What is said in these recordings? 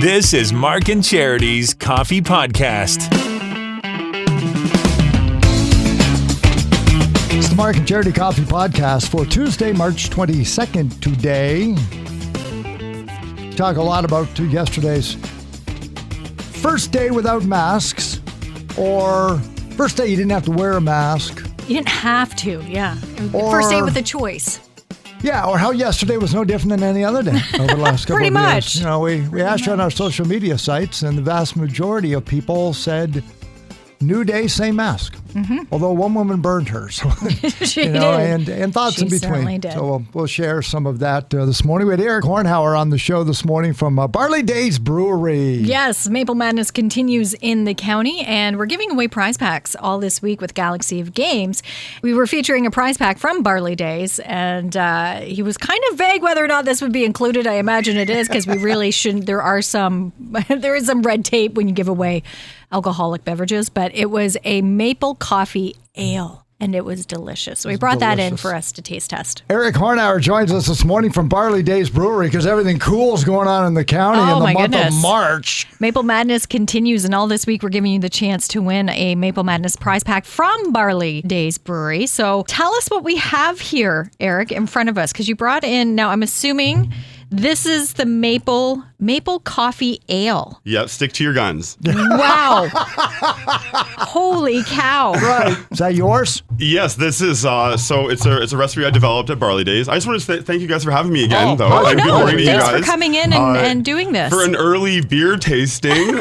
This is Mark and Charity's Coffee Podcast. It's the Mark and Charity Coffee Podcast for Tuesday, March 22nd today. Talk a lot about yesterday's first day without masks, or first day you didn't have to wear a mask. You didn't have to, yeah. First day with a choice. Yeah, or how yesterday was no different than any other day over the last couple Pretty of much. years. You know, we asked you on our social media sites, and the vast majority of people said, new day, same mask. Mm-hmm. Although one woman burned hers. She did. And thoughts in She between. certainly did. So we'll share some of that this morning. We had Eric Hornauer on the show this morning from Barley Days Brewery. Yes, Maple Madness continues in the county, and we're giving away prize packs all this week with Galaxy of Games. We were featuring a prize pack from Barley Days, and he was kind of vague whether or not this would be included. I imagine it is, because we really shouldn't. There is some red tape when you give away alcoholic beverages, but it was a maple coffee ale, and it was delicious. So we brought that in for us to taste test. Eric Hornauer joins us this morning from Barley Days Brewery because everything cool is going on in the county in the month of March. Maple Madness continues, and all this week we're giving you the chance to win a Maple Madness prize pack from Barley Days Brewery. So tell us what we have here, Eric, in front of us, because you brought in, now I'm assuming this is the maple coffee ale. Yep, stick to your guns. Wow. Holy cow. Right. Is that yours? Yes, this is, so it's a recipe I developed at Barley Days. I just want to thank you guys for having me again, though. Oh, Good no. morning to you Thanks guys. for coming in and doing this. For an early beer tasting,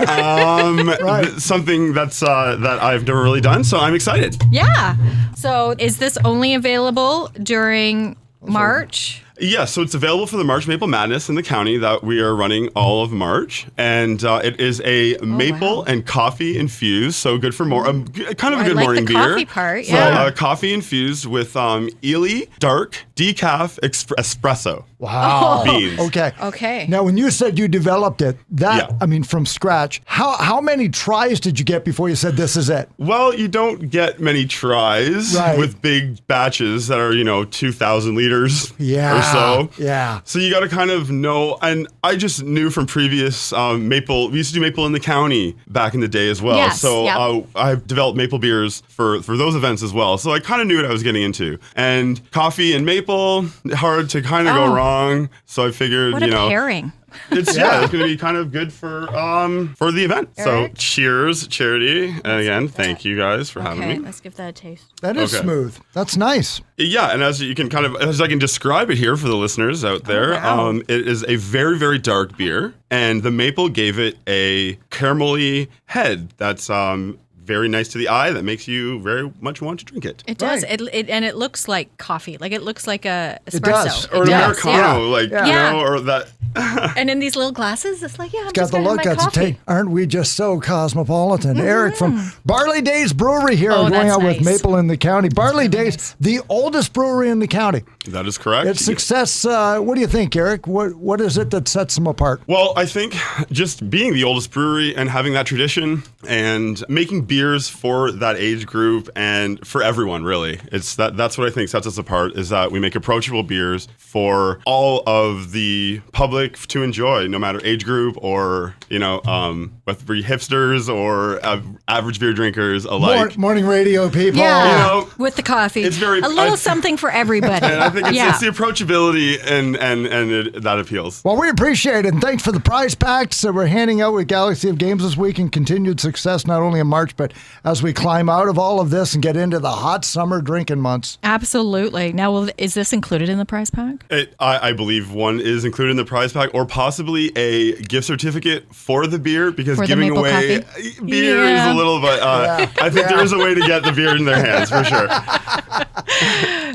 something that I've never really done, so I'm excited. Yeah. So is this only available during March? Yeah, so it's available for the March Maple Madness in the county that we are running all of March, and it is a maple and coffee infused, so good for more, kind of a good morning beer. I like the coffee part, yeah. So coffee infused with Ely dark decaf espresso. Wow. Beans. Okay. Now, when you said you developed it, from scratch, how many tries did you get before you said this is it? Well, you don't get many tries with big batches that are, 2,000 liters or so. Yeah. So you got to kind of know, and I just knew from previous maple, we used to do maple in the county back in the day as well. Yes, so I've developed maple beers for those events as well. So I kind of knew what I was getting into. And coffee and maple, hard to kind of go wrong. So I figured, what a pairing. It's going to be kind of good for the event. Eric? So cheers, Charity. And again, thank you guys for having me. Let's give that a taste. That is smooth. That's nice. Yeah, and as I can describe it here for the listeners out there, it is a very, very dark beer, and the maple gave it a caramelly head that's very nice to the eye, that makes you very much want to drink it. It does. It looks like coffee. Like, it looks like a espresso. It does. Or an Americano, or that. And in these little glasses, it's like, I'm Got just the going to look. have my coffee. Aren't we just so cosmopolitan? Eric from Barley Days Brewery here, going that's out with nice. Maple in the county. Barley Days, the oldest brewery in the county. That is correct. Its success, what do you think, Eric? What is it that sets them apart? Well, I think just being the oldest brewery and having that tradition and making beers for that age group and for everyone, really. That's what I think sets us apart, is that we make approachable beers for all of the public to enjoy, no matter age group or, whether we're hipsters or average beer drinkers alike. Morning radio people. Yeah, with the coffee. It's very... a little something for everybody. And I think it's the approachability and that appeals. Well, we appreciate it, and thanks for the prize packs that we're handing out with Galaxy of Games this week, and continued success not only in March, but as we climb out of all of this and get into the hot summer drinking months. Absolutely. Now, is this included in the prize pack? I believe one is included in the prize pack, or possibly a gift certificate for the beer, because for giving away coffee? beer is a little bit... I think there is a way to get the beer in their hands, for sure.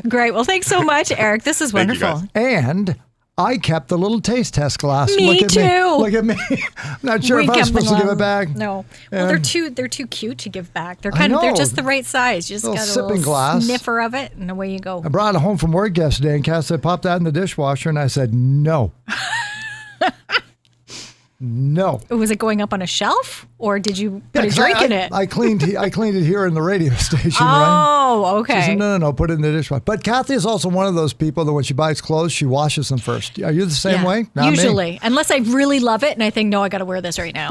Great. Well, thanks so much, Eric. This is wonderful. And I kept the little taste test glass. Me Look at me. I'm not sure if I'm supposed to give it back. No. Well, they're too cute to give back. They're just the right size. You just got a little glass. Sniffer of it, and away you go. I brought it home from work yesterday, and Cass said, "Pop that in the dishwasher," and I said, "No." No. Was it going up on a shelf, or did you put a 'cause drink in it? I cleaned it here in the radio station, right? Oh, okay. She said, no, put it in the dishwasher. But Kathy is also one of those people that when she buys clothes, she washes them first. Are you the same way? Not Usually. me. Unless I really love it and I think, no, I got to wear this right now.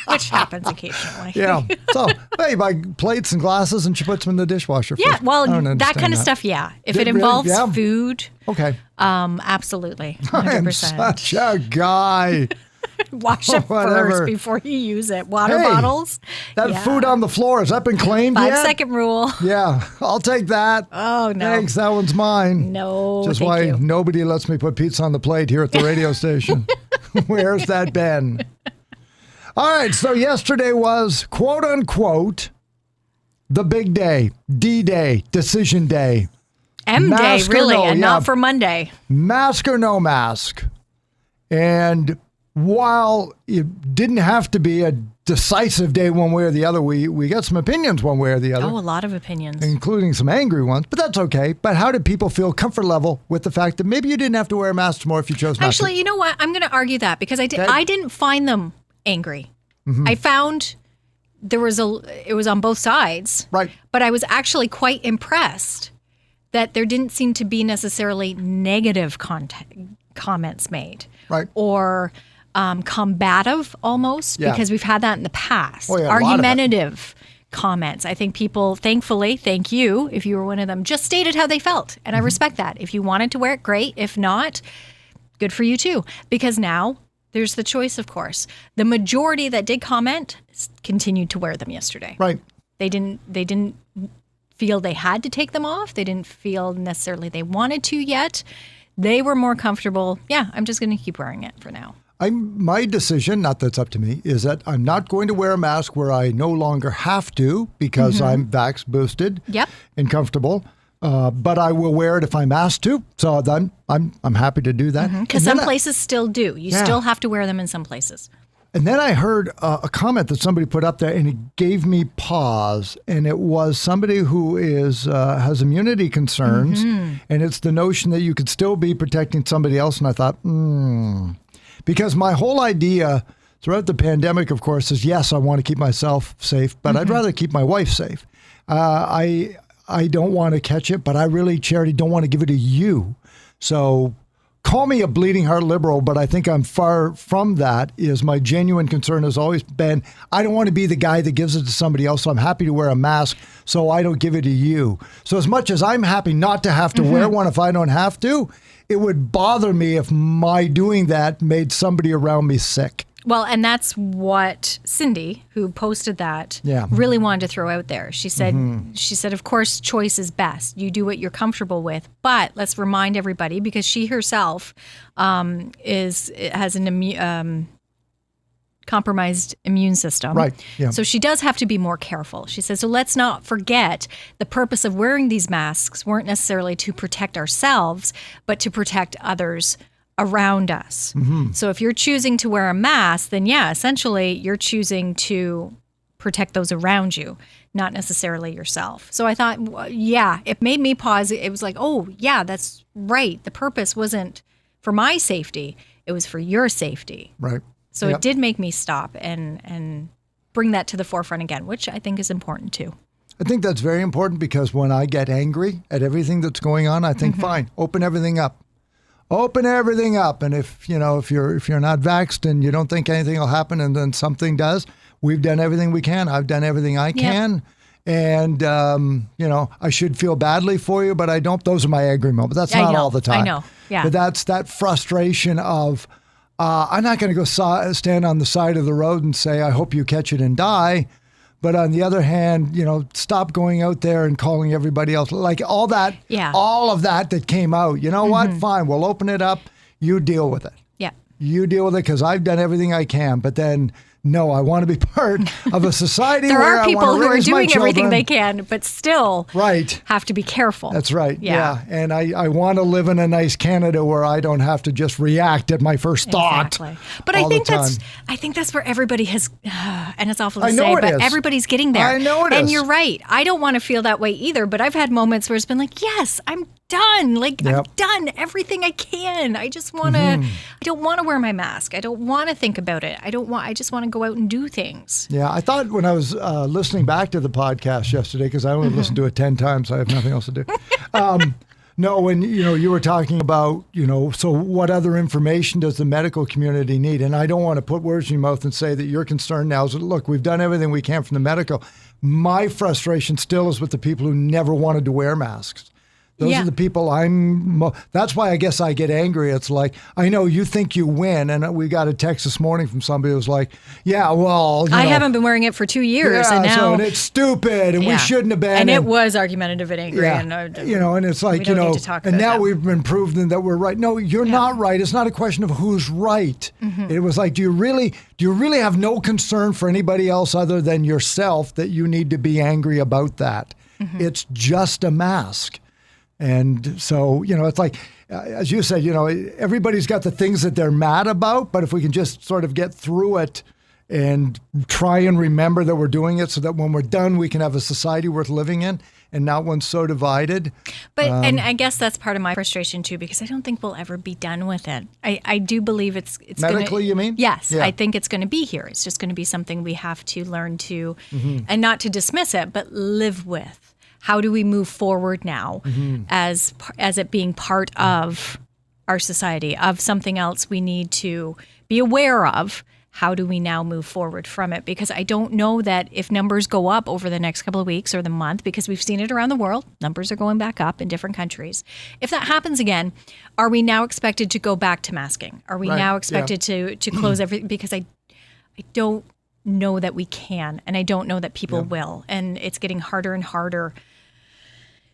Which happens occasionally. Yeah. So, hey, you buy plates and glasses and she puts them in the dishwasher Yeah, first. well, I don't that understand kind of stuff, yeah. If it Really? involves Yeah. food, Okay. absolutely. 100%. I am such a guy. Wash it Whatever. first before you use it. Water Hey, bottles. That yeah. food on the floor, has that been claimed 5 yet? second rule. Yeah, I'll take that. Oh, no. Thanks, that one's mine. No, Just thank why you. nobody lets me put pizza on the plate here at the radio station. Where's that been? All right, so yesterday was, quote unquote, the big day, D-Day, decision day. M day, Mask or really, no, and yeah. not for Monday. Mask or no mask. And while it didn't have to be a decisive day one way or the other, we got some opinions one way or the other. Oh, a lot of opinions. Including some angry ones, but that's okay. But how did people feel comfort level with the fact that maybe you didn't have to wear a mask tomorrow if you chose not to? Actually, you know what? I'm going to argue that because I didn't find them angry. Mm-hmm. I found it was on both sides. Right. But I was actually quite impressed that there didn't seem to be necessarily negative comments made. Right. Or combative almost, Yeah. because we've had that in the past. Oh, yeah, a lot of it. Argumentative comments. I think people, thankfully, thank you if you were one of them, just stated how they felt. And I respect that. If you wanted to wear it, great. If not, good for you too. Because now there's the choice, of course. The majority that did comment continued to wear them yesterday. Right. They didn't feel they had to take them off. They didn't feel necessarily they wanted to yet. They were more comfortable. Yeah, I'm just going to keep wearing it for now. My decision, not that it's up to me, is that I'm not going to wear a mask where I no longer have to because I'm vax boosted Yep. and comfortable. But I will wear it if I'm asked to. So then I'm happy to do that. Because some places still do. You Yeah. still have to wear them in some places. And then I heard a comment that somebody put up there, and it gave me pause. And it was somebody who has immunity concerns, and it's the notion that you could still be protecting somebody else. And I thought, because my whole idea throughout the pandemic, of course, is yes, I want to keep myself safe, but I'd rather keep my wife safe. I don't want to catch it, but I really, Charity, don't want to give it to you. So call me a bleeding heart liberal, but I think I'm far from that. Is my genuine concern has always been, I don't want to be the guy that gives it to somebody else. So I'm happy to wear a mask so I don't give it to you. So as much as I'm happy not to have to wear one if I don't have to, it would bother me if my doing that made somebody around me sick. Well, and that's what Cindy, who posted that, really wanted to throw out there. She said, of course, choice is best. You do what you're comfortable with. But let's remind everybody, because she herself has an compromised immune system. Right. Yeah. So she does have to be more careful. She says, so let's not forget the purpose of wearing these masks weren't necessarily to protect ourselves, but to protect others around us. So if you're choosing to wear a mask, then yeah, essentially you're choosing to protect those around you, not necessarily yourself. So I thought, yeah, it made me pause. It was like, oh yeah, that's right. The purpose wasn't for my safety. It was for your safety. Right. So it did make me stop and bring that to the forefront again, which I think is important too. I think that's very important because when I get angry at everything that's going on, I think, fine, open everything up. Open everything up. And if you're not vaxxed and you don't think anything will happen and then something does, we've done everything we can. I've done everything I can. And, I should feel badly for you, but I don't. Those are my angry moments. That's not all the time. I know. Yeah. But that's that frustration of, I'm not going to go stand on the side of the road and say, I hope you catch it and die. But on the other hand, stop going out there and calling everybody else. Like all that, all of that came out. You know what? Fine, we'll open it up. You deal with it. Yeah. You deal with it because I've done everything I can. But then No, I want to be part of a society There where are I people want who to are raise my doing everything children. they can, but still Right. have to be careful. That's right. Yeah. And I want to live in a nice Canada where I don't have to just react at my first thought. Exactly. But all I think the time. that's where everybody has, and it's awful to I know say, it but is. everybody's getting there. I know it and is. you're right. I don't want to feel that way either, but I've had moments where it's been like, yes, I'm done. Like, Yep. I've done everything I can. I just want to, I don't want to wear my mask. I don't want to think about it. I just want to go out and do things. Yeah, I thought when I was listening back to the podcast yesterday, because I only listened to it 10 times, I have nothing else to do. No, when you were talking about, so what other information does the medical community need? And I don't want to put words in your mouth and say that your concern now is, look, we've done everything we can from the medical. My frustration still is with the people who never wanted to wear masks. Those Yeah. are the people that's why I guess I get angry. It's like, I know you think you win. And we got a text this morning from somebody who was like, yeah, well, I haven't been wearing it for 2 years, yeah, and now and it's stupid, and we Yeah. shouldn't have been. And it was argumentative and angry. Yeah, And, and it's like, we don't need to talk and about now that. we've been proven that we're right. No, you're not right. It's not a question of who's right. It was like, do you really have no concern for anybody else other than yourself that you need to be angry about that? It's just a mask. And so, it's like, as you said, everybody's got the things that they're mad about, but if we can just sort of get through it and try and remember that we're doing it so that when we're done, we can have a society worth living in and not one so divided. But and I guess that's part of my frustration too, because I don't think we'll ever be done with it. I do believe it's Medically, gonna, you mean? Yes, Yeah. I think it's going to be here. It's just going to be something we have to learn to, and not to dismiss it, but live with. How do we move forward now as it being part of our society, of something else we need to be aware of? How do we now move forward from it? Because I don't know that if numbers go up over the next couple of weeks or the month, because we've seen it around the world, numbers are going back up in different countries. If that happens again, are we now expected to go back to masking? Are we now expected to close everything? Because I don't know that we can, and I don't know that people will. And it's getting harder and harder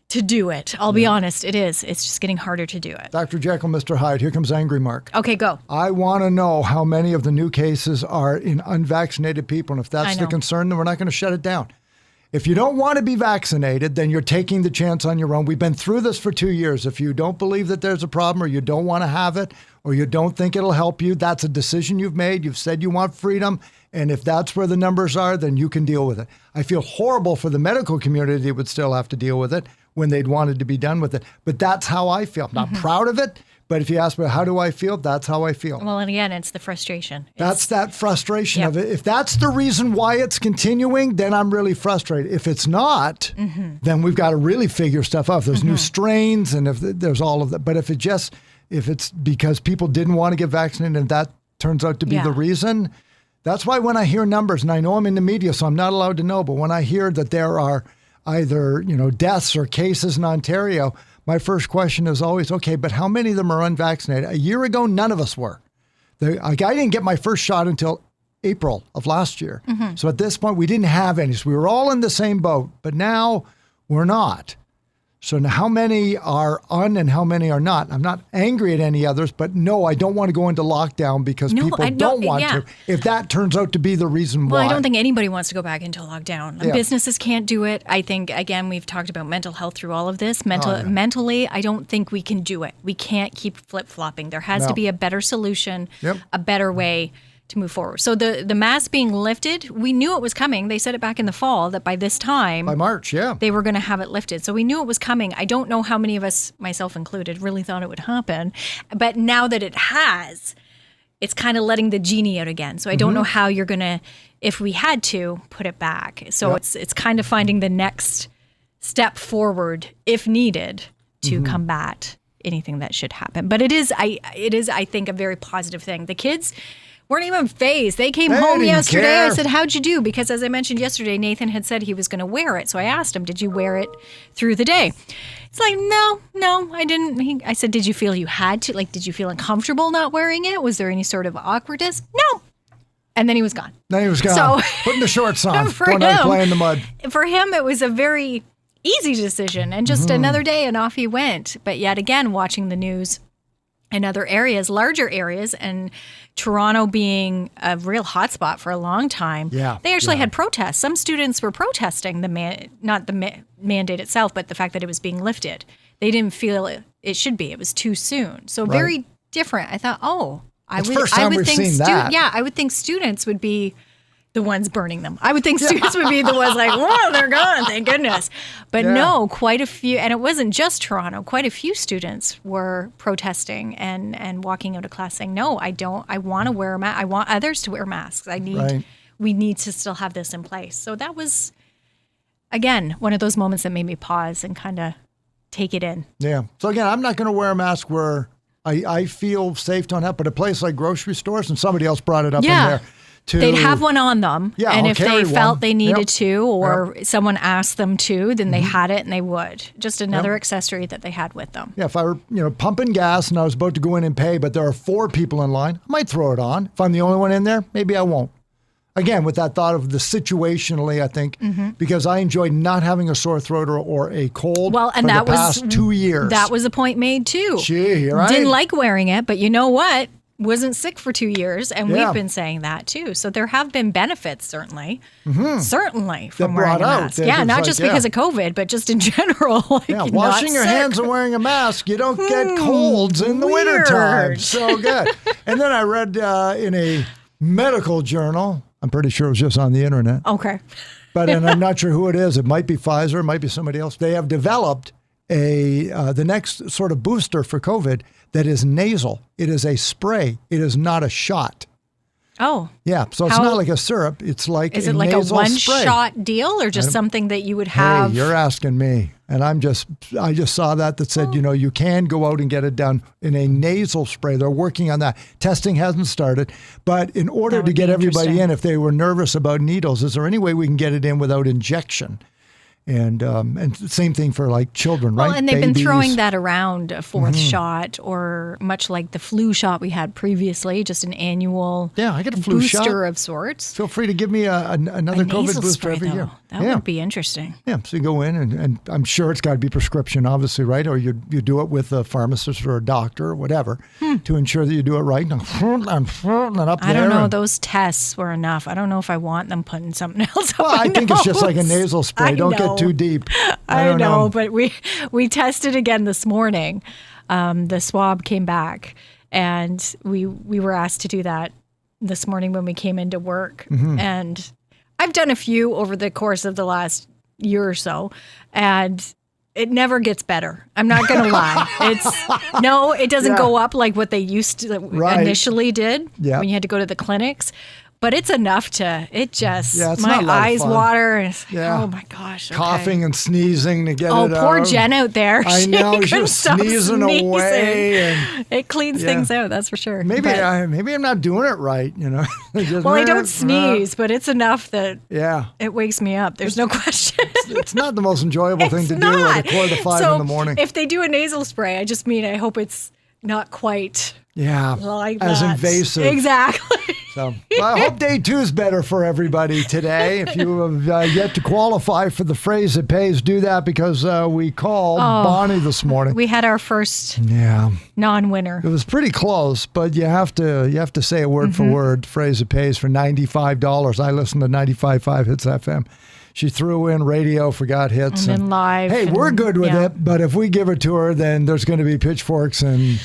to do it. I'll be honest, it is. It's just getting harder to do it. Dr. Jekyll, Mr. Hyde, here comes Angry Mark. Okay, go. I want to know how many of the new cases are in unvaccinated people. And if that's the concern, then we're not going to shut it down. If you don't want to be vaccinated, then you're taking the chance on your own. We've been through this for 2 years. If you don't believe that there's a problem or you don't want to have it or you don't think it'll help you, that's a decision you've made. You've said you want freedom. And if that's where the numbers are, then you can deal with it. I feel horrible for the medical community that would still have to deal with it when they'd wanted to be done with it. But that's how I feel. I'm not proud of it, but if you ask me how do I feel, that's how I feel. Well, and again, it's the frustration. That's that frustration of it. If that's the reason why it's continuing, then I'm really frustrated. If it's not, then we've got to really figure stuff out. If there's new strains and if there's all of that. But if it's because people didn't want to get vaccinated and that turns out to be the reason, that's why when I hear numbers, and I know I'm in the media, so I'm not allowed to know, but when I hear that there are either, deaths or cases in Ontario, my first question is always, okay, but how many of them are unvaccinated? A year ago, none of us were. I didn't get my first shot until April of last year. So at this point, we didn't have any. So we were all in the same boat, but now we're not. So now how many are and how many are not? I'm not angry at any others, but no, I don't want to go into lockdown because people don't want to. If that turns out to be the reason why. Well, I don't think anybody wants to go back into lockdown. Businesses can't do it. I think, again, we've talked about mental health through all of this. Mentally, I don't think we can do it. We can't keep flip-flopping. There has to be a better solution, a better way to move forward. So the mask being lifted, we knew it was coming. They said it back in the fall that by this time, by March, they were going to have it lifted. So we knew it was coming. I don't know how many of us, myself included, really thought it would happen. But now that it has, it's kind of letting the genie out again. So I don't know how you're going to, if we had to, put it back. So it's kind of finding the next step forward, if needed, to combat anything that should happen. But it is, I think, a very positive thing. The kids weren't even phased. They came home yesterday. Care. I said, how'd you do? Because as I mentioned yesterday, Nathan had said he was going to wear it. So I asked him, did you wear it through the day? It's like, no, I didn't. I said, did you feel you had to? Like, did you feel uncomfortable not wearing it? Was there any sort of awkwardness? No. And then he was gone. Then he was gone. So, putting the shorts on, going out and play in the mud. For him, it was a very easy decision and just another day and off he went. But yet again, watching the news in other areas, larger areas, and Toronto being a real hotspot for a long time, they actually had protests. Some students were protesting not the mandate itself, but the fact that it was being lifted. They didn't feel it should be. It was too soon. So very different. I thought, I would think students would be the ones burning them. I would think students would be the ones like, whoa, they're gone, thank goodness. But no, quite a few, and it wasn't just Toronto, quite a few students were protesting and walking out of class saying, no, I don't, I want to wear a mask. I want others to wear masks. We need to still have this in place. So that was, again, one of those moments that made me pause and kind of take it in. Yeah. So again, I'm not going to wear a mask where I feel safe to have, but a place like grocery stores, and somebody else brought it up in there. They'd have one on them, and if they felt they needed to, or someone asked them to, then they had it and they would. Just another accessory that they had with them. Yeah, if I were pumping gas and I was about to go in and pay, but there are 4 people in line, I might throw it on. If I'm the only one in there, maybe I won't. Again, with that thought of the situationally, I think, because I enjoyed not having a sore throat or a cold for the past 2 years. That was a point made too. Gee, right? Didn't like wearing it, but you know what? Wasn't sick for 2 years, and we've been saying that too. So there have been benefits, certainly from wearing a mask. Not just because of COVID, but just in general. Washing your hands and wearing a mask, you don't get colds in the wintertime. So good. And then I read in a medical journal, I'm pretty sure it was just on the internet. Okay. And I'm not sure who it is. It might be Pfizer, it might be somebody else. They have developed the next sort of booster for COVID that is nasal. It is a spray. It is not a shot. Oh. Yeah. So it's not like a syrup. It's like Is it like a one-shot deal or just something that you would have? Hey, you're asking me. And I just saw that said, you can go out and get it done in a nasal spray. They're working on that. Testing hasn't started. But in order to get everybody in, if they were nervous about needles, is there any way we can get it in without injection? And same thing for like children, right? Well, and they've been throwing that around, a 4th shot, or much like the flu shot we had previously, just an annual I get a flu booster of sorts. Feel free to give me another COVID booster every year. That would be interesting. Yeah, so you go in and I'm sure it's got to be prescription, obviously, right? Or you do it with a pharmacist or a doctor or whatever to ensure that you do it right. And up I don't know. Those tests were enough. I don't know if I want them putting something else Well, I think it's just like a nasal spray. Don't get too deep. I know, but we tested again this morning. The swab came back, and we were asked to do that this morning when we came into work. And I've done a few over the course of the last year or so, and it never gets better. I'm not going to lie. It doesn't go up like what they used to initially did when you had to go to the clinics. But it's enough to, my eyes water. And it's like, oh my gosh. Okay. Coughing and sneezing to get it out. Oh, poor Jen out there. I know, she's sneezing away. And, it cleans things out, that's for sure. Maybe I'm not doing it right, Well, I don't sneeze, but it's enough that it wakes me up. There's no question. It's not the most enjoyable thing to do at 4:45 in the morning. If they do a nasal spray, I just mean I hope it's not quite like as that. Invasive. Exactly. So I hope day 2 is better for everybody today. If you have yet to qualify for the phrase it pays, do that, because we called Bonnie this morning. We had our first non-winner. It was pretty close, but you have to say a word for word phrase it pays for $95. I listened to 95.5 Hits FM. She threw in radio, forgot hits. And then live. Hey, we're good with it, but if we give it to her, then there's going to be pitchforks and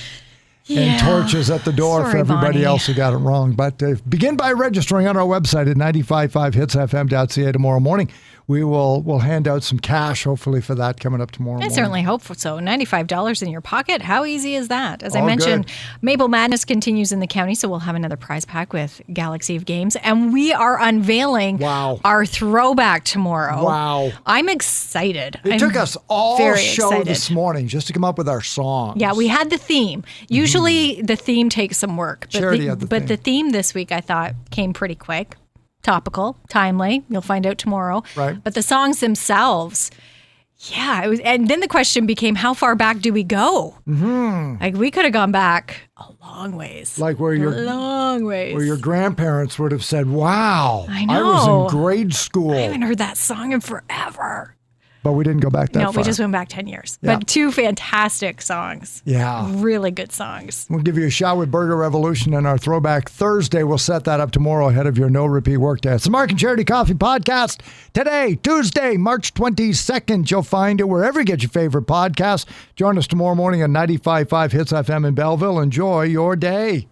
torches at the door for everybody Bonnie. else who got it wrong. But begin by registering on our website at 955hitsfm.ca tomorrow morning. We'll hand out some cash, hopefully, for that coming up tomorrow morning. I certainly hope so. $95 in your pocket. How easy is that? As I mentioned, Maple Madness continues in the county, so we'll have another prize pack with Galaxy of Games. And we are unveiling our throwback tomorrow. Wow. I'm excited. It took us all show this morning just to come up with our songs. Yeah, we had the theme. Usually the theme takes some work. But the theme this week, I thought, came pretty quick. Topical, timely. You'll find out tomorrow. Right. But the songs themselves, it was. And then the question became, how far back do we go? Like we could have gone back a long ways. Like where your grandparents would have said, "Wow, I know. I was in grade school. I haven't heard that song in forever." But we didn't go back that far. No, we just went back 10 years. Yeah. But 2 fantastic songs. Yeah. Really good songs. We'll give you a shot with Burger Revolution and our Throwback Thursday. We'll set that up tomorrow ahead of your no repeat workday. It's the Mark and Charity Coffee Podcast. Today, Tuesday, March 22nd. You'll find it wherever you get your favorite podcast. Join us tomorrow morning at 95.5 Hits FM in Belleville. Enjoy your day.